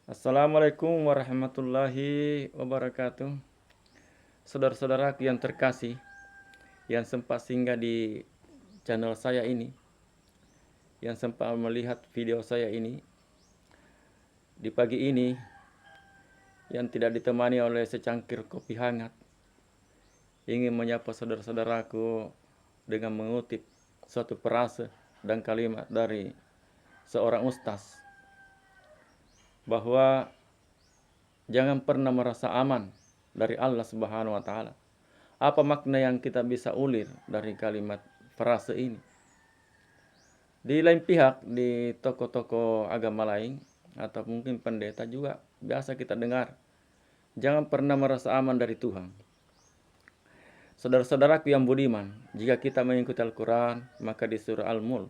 Assalamualaikum warahmatullahi wabarakatuh. Saudara-saudaraku yang terkasih, yang sempat singgah di channel saya ini, yang sempat melihat video saya ini, di pagi ini, yang tidak ditemani oleh secangkir kopi hangat, ingin menyapa saudara-saudaraku dengan mengutip suatu frase dan kalimat dari seorang ustaz, bahwa jangan pernah merasa aman dari Allah Subhanahu wa taala. Apa makna yang kita bisa ulir dari kalimat frase ini? Di lain pihak, di toko-toko agama lain atau mungkin pendeta juga biasa kita dengar, jangan pernah merasa aman dari Tuhan. Saudara-saudaraku yang budiman, jika kita mengikuti Al-Quran, maka di surah Al-Mulk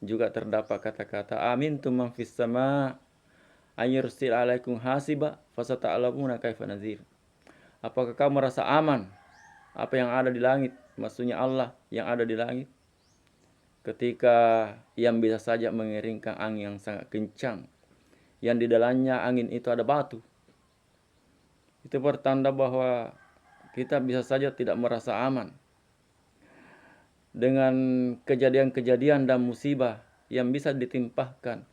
juga terdapat kata-kata amin man fis sama ayyursil alaikum hasiba fasata'lamuna kaifa nazir. Apakah kau merasa aman apa yang ada di langit, maksudnya Allah yang ada di langit, ketika yang bisa saja mengeringkan angin yang sangat kencang, yang di dalamnya angin itu ada batu? Itu pertanda bahwa kita bisa saja tidak merasa aman dengan kejadian-kejadian dan musibah yang bisa ditimpahkan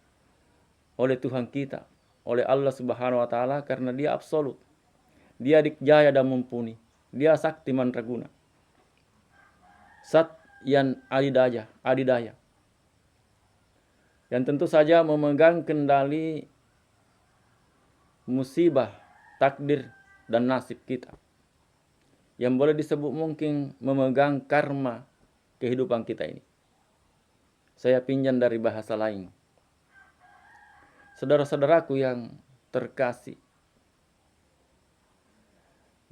oleh Tuhan kita, oleh Allah Subhanahu wa taala, karena Dia absolut. Dia dikjaya dan mumpuni. Dia sakti mandraguna. Sat yang adidaya. Yang tentu saja memegang kendali musibah, takdir, dan nasib kita. Yang boleh disebut mungkin memegang karma kehidupan kita ini. Saya pinjam dari bahasa lain. Saudara-saudaraku yang terkasih,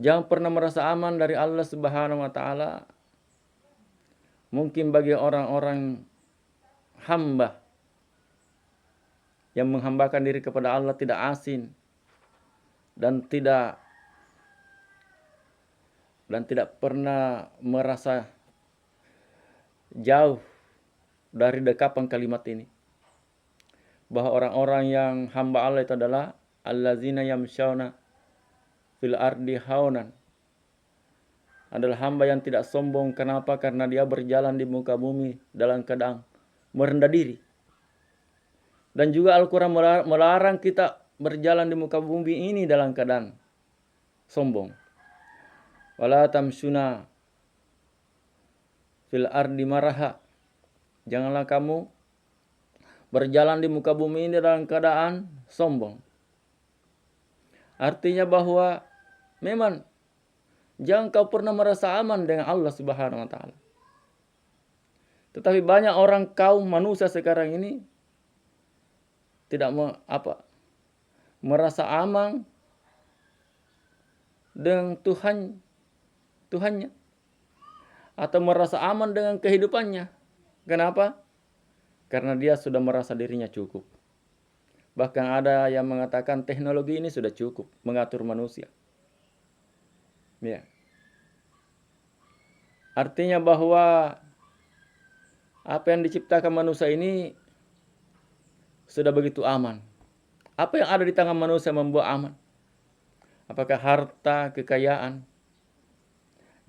jangan pernah merasa aman dari Allah Subhanahu wa taala. Mungkin bagi orang-orang hamba yang menghambakan diri kepada Allah tidak asing dan tidak pernah merasa jauh dari dekapan kalimat ini, bahwa orang-orang yang hamba Allah itu adalah allazina yamsyauna fil ardi haunan, adalah hamba yang tidak sombong. Kenapa? Karena dia berjalan di muka bumi dalam keadaan merendah diri. Dan juga Al-Quran melarang kita berjalan di muka bumi ini dalam keadaan sombong. Wala tamsuna fil ardi maraha. Janganlah kamu berjalan di muka bumi ini dalam keadaan sombong. Artinya bahwa memang jangan kau pernah merasa aman dengan Allah Subhanahu wa taala. Tetapi banyak orang kaum manusia sekarang ini tidak merasa aman dengan Tuhannya, atau merasa aman dengan kehidupannya. Kenapa? Karena dia sudah merasa dirinya cukup. Bahkan ada yang mengatakan teknologi ini sudah cukup mengatur manusia. Ya. Artinya bahwa apa yang diciptakan manusia ini sudah begitu aman. Apa yang ada di tangan manusia membuat aman? Apakah harta, kekayaan,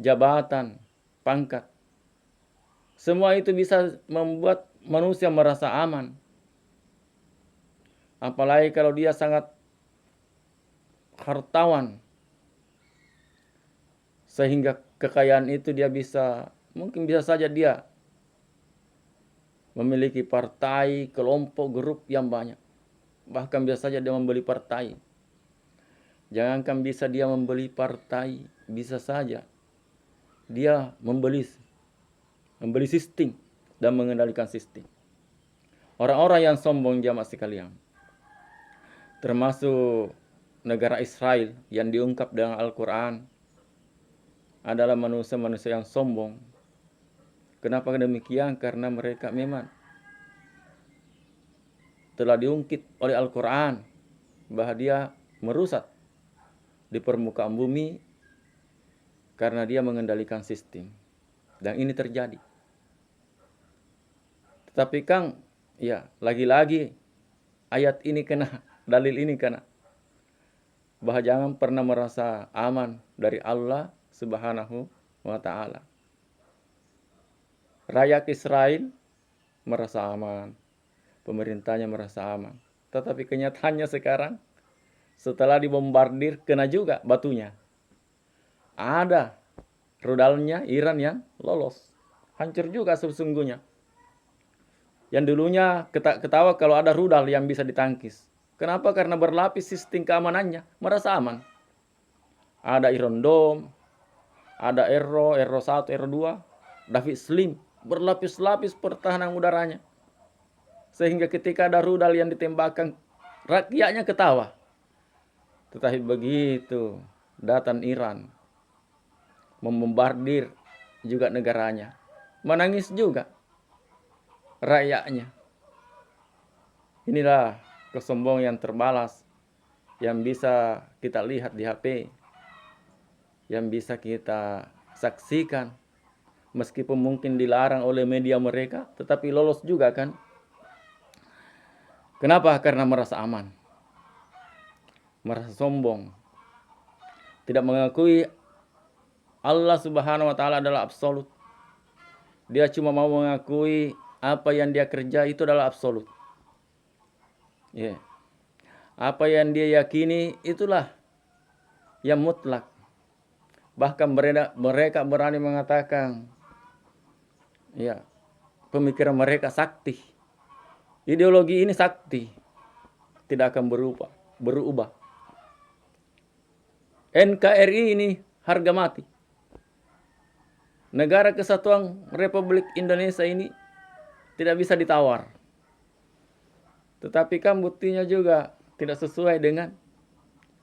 jabatan, pangkat? Semua itu bisa membuat manusia merasa aman. Apalagi kalau dia sangat hartawan, sehingga kekayaan itu dia mungkin bisa saja dia memiliki partai, kelompok, grup yang banyak. Bahkan bisa saja dia membeli partai. Jangankan bisa dia membeli partai, bisa saja dia membeli sistem dan mengendalikan sistem. Orang-orang yang sombong, jamaah sekalian, termasuk negara Israel yang diungkap dengan Al-Quran, adalah manusia-manusia yang sombong. Kenapa demikian? Karena mereka memang telah diungkit oleh Al-Quran bahwa dia merusak di permukaan bumi karena dia mengendalikan sistem. Dan ini terjadi. Tetapi Kang, ya lagi-lagi ayat ini kena dalil ini karena bahwa jangan pernah merasa aman dari Allah Subhanahu wa Ta'ala. Rakyat Israel merasa aman, pemerintahnya merasa aman. Tetapi kenyataannya sekarang setelah dibombardir kena juga batunya. Ada rudalnya Iran yang lolos. Hancur juga sesungguhnya. Yang dulunya ketawa kalau ada rudal yang bisa ditangkis. Kenapa? Karena berlapis sistem keamanannya, merasa aman. Ada Iron Dome, ada Aero 1, Aero 2, David Slim, berlapis-lapis pertahanan udaranya. Sehingga ketika ada rudal yang ditembakkan, rakyatnya ketawa. Tetapi begitu datang Iran, membombardir juga negaranya, menangis juga rakyatnya. Inilah kesombongan yang terbalas, yang bisa kita lihat di HP, yang bisa kita saksikan. Meskipun mungkin dilarang oleh media mereka, tetapi lolos juga kan. Kenapa? Karena merasa aman, merasa sombong, tidak mengakui Allah Subhanahu wa Ta'ala adalah absolut. Dia cuma mau mengakui apa yang dia kerja itu adalah absolut. Apa yang dia yakini itulah yang mutlak. Bahkan mereka berani mengatakan, pemikiran mereka sakti. Ideologi ini sakti, tidak akan berubah. NKRI ini harga mati. Negara Kesatuan Republik Indonesia ini tidak bisa ditawar. Tetapi kan buktinya juga tidak sesuai dengan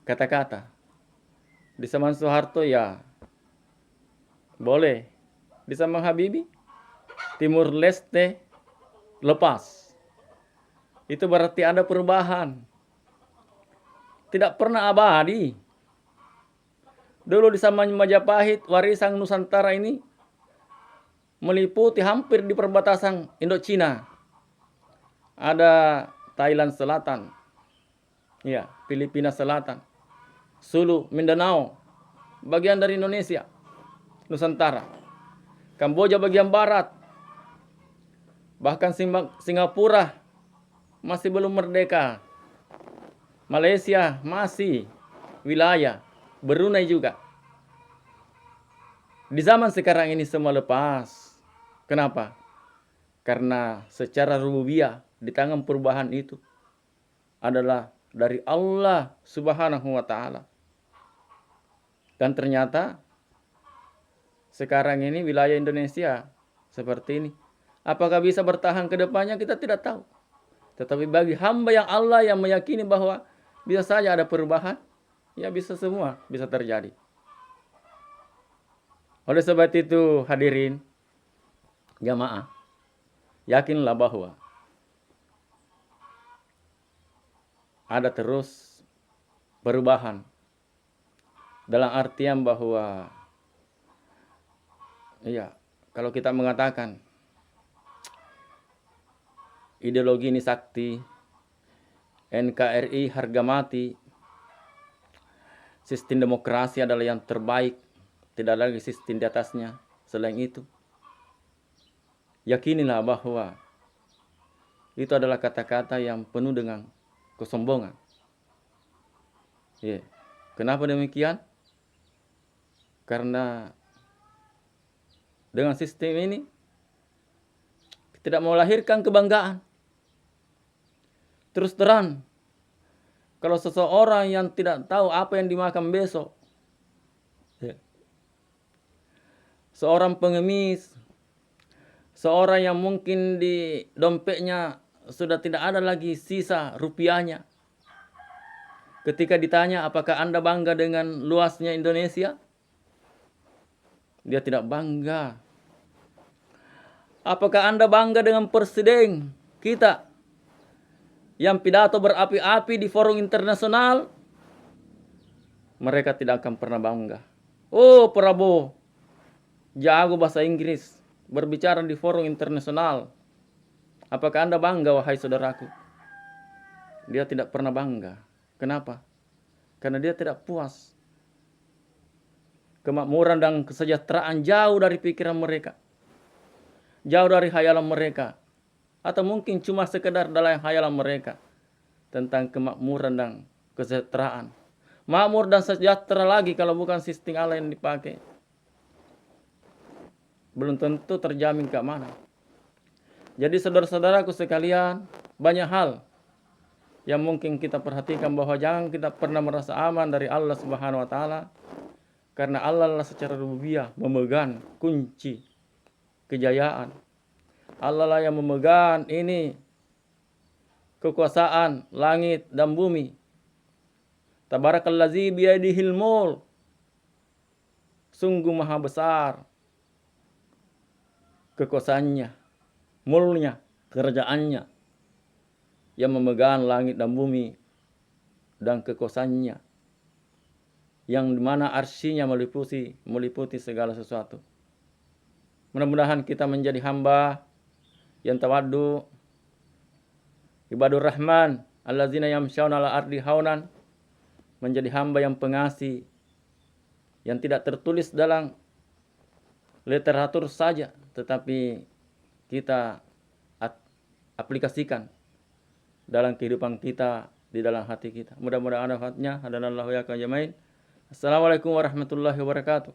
kata-kata. Di zaman Soeharto ya boleh. Di zaman Habibie Timur Leste lepas. Itu berarti ada perubahan. Tidak pernah abadi. Dulu di zaman Majapahit, warisan Nusantara ini meliputi hampir di perbatasan Indochina. Ada Thailand Selatan, Filipina Selatan, Sulu, Mindanao, bagian dari Indonesia, Nusantara, Kamboja bagian barat, bahkan Singapura masih belum merdeka, Malaysia masih wilayah, Brunei juga. Di zaman sekarang ini semua lepas. Kenapa? Karena secara rububiyah di tangan perubahan itu adalah dari Allah Subhanahu wa Ta'ala. Dan ternyata sekarang ini wilayah Indonesia seperti ini. Apakah bisa bertahan ke depannya kita tidak tahu. Tetapi bagi hamba yang Allah yang meyakini bahwa bisa saja ada perubahan, ya bisa semua bisa terjadi. Oleh sebab itu hadirin jamaah, yakinlah bahwa ada terus perubahan. Dalam artian bahwa kalau kita mengatakan ideologi ini sakti, NKRI harga mati, sistem demokrasi adalah yang terbaik, tidak lagi sistem di atasnya. Selain itu, yakinilah bahwa itu adalah kata-kata yang penuh dengan kesombongan. Kenapa demikian? Karena dengan sistem ini tidak melahirkan kebanggaan. Terus terang, kalau seseorang yang tidak tahu apa yang dimakan besok, seorang pengemis, seorang yang mungkin di dompetnya sudah tidak ada lagi sisa rupiahnya, ketika ditanya apakah Anda bangga dengan luasnya Indonesia, dia tidak bangga. Apakah Anda bangga dengan presiden kita yang pidato berapi-api di forum internasional? Mereka tidak akan pernah bangga. Oh, Prabowo jago bahasa Inggris, berbicara di forum internasional. Apakah Anda bangga, wahai saudaraku? Dia tidak pernah bangga. Kenapa? Karena dia tidak puas. Kemakmuran dan kesejahteraan jauh dari pikiran mereka. Jauh dari khayalan mereka. Atau mungkin cuma sekedar dalam khayalan mereka. Tentang kemakmuran dan kesejahteraan. Makmur dan sejahtera lagi kalau bukan sistem Allah yang dipakai. Belum tentu terjamin keamanan. Jadi saudara-saudaraku sekalian, banyak hal yang mungkin kita perhatikan bahwa jangan kita pernah merasa aman dari Allah Subhanahu wa taala, karena Allah lah secara rububiyah memegang kunci kejayaan. Allah lah yang memegang ini kekuasaan langit dan bumi. Tabarakallazi biyadihil mulk. Sungguh maha besar kekuasaannya, mulknya, kerajaannya, yang memegang langit dan bumi dan kekuasaannya, yang dimana arsinya meliputi segala sesuatu. Mudah-mudahan kita menjadi hamba yang tawaddu, ibadur rahman allazina yamsyauna ala ardi haunan, menjadi hamba yang pengasih, yang tidak tertulis dalam literatur saja, tetapi kita aplikasikan dalam kehidupan kita, di dalam hati kita. Mudah-mudahan ada manfaatnya. Hadanallahu ya kajamain. Assalamualaikum warahmatullahi wabarakatuh.